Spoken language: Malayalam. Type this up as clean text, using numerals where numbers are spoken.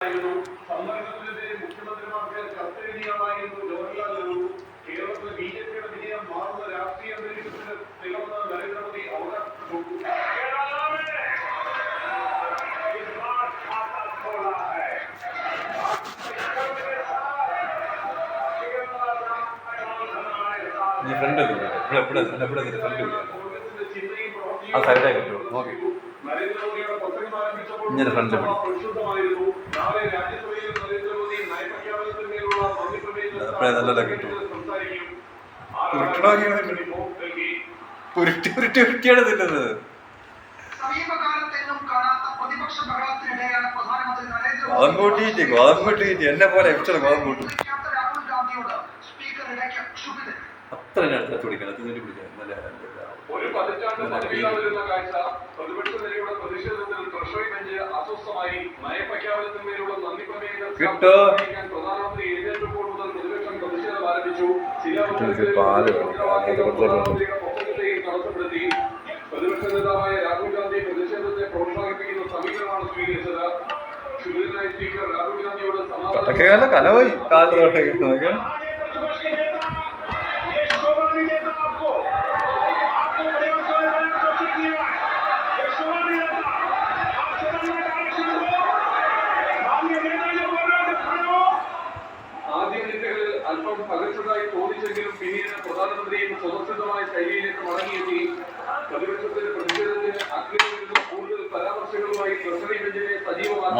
സമ്മേളനത്തിനെതിരെ മുഖ്യമന്ത്രിമാർക്ക് കത്തെഴുതിയാളായിരുന്നു ജവഹർലാൽ നെഹ്റു. കേരളത്തിലെ ബിജെപിയുടെ വിജയം മാറുന്ന രാഷ്ട്രീയ അന്തരീക്ഷത്തിന് തിളങ്ങുന്ന നരേന്ദ്രമോദി അവകാശപ്പെട്ടു. നരേന്ദ്രമോദിയുടെ പ്രസംഗം ആരംഭിച്ചപ്പോൾ പരിശുദ്ധമായിരുന്നു. നാളെ രാജ്യസഭയിൽ നരേന്ദ്രമോദി നയപ്രഖ്യാപനത്തിന്മേലുള്ള സംസാരിക്കും. എന്നെ പോലെ അത്ര ഒരു പതിറ്റാണ്ട് പദവിയിലാവുന്ന കാഴ്ച പ്രതിപക്ഷ നിരയുടെ പ്രതിഷേധത്തിൽ ട്രഷറി ബെഞ്ച് അസ്വസ്ഥമായി. നയപ്രഖ്യാപനത്തിന്മേലുള്ള നന്ദി പ്രമേയങ്ങൾ പ്രധാനമന്ത്രി എഴുന്നേറ്റപ്പോൾ മുതൽ പ്രതിപക്ഷം പ്രതിഷേധം ആരംഭിച്ചു. ചില പ്രസംഗത്തെയും തടസ്സപ്പെടുത്തി. പ്രതിപക്ഷ നേതാവായ രാഹുൽ ഗാന്ധി പ്രതിഷേധത്തെ പ്രോത്സാഹിപ്പിക്കുന്ന സമീപനമാണ് സ്വീകരിച്ചത്. ക്ഷുഭിതനായ സ്പീക്കർ രാഹുൽ ഗാന്ധിയോട് സമാധാനം അല്പം പകച്ചതായി തോന്നിച്ചെങ്കിലും പിന്നീട് പ്രധാനമന്ത്രിയും സ്വതസിദ്ധമായ ശൈലിയിലേക്ക് മടങ്ങിയെത്തി. പ്രതിപക്ഷത്തിന്റെ പ്രതിഷേധത്തിന് അഗ്നിയിൽ കൂടുതൽ പരാമർശങ്ങളുമായി ട്രഷറി ബെഞ്ചിനെ സജീവമാക്കി.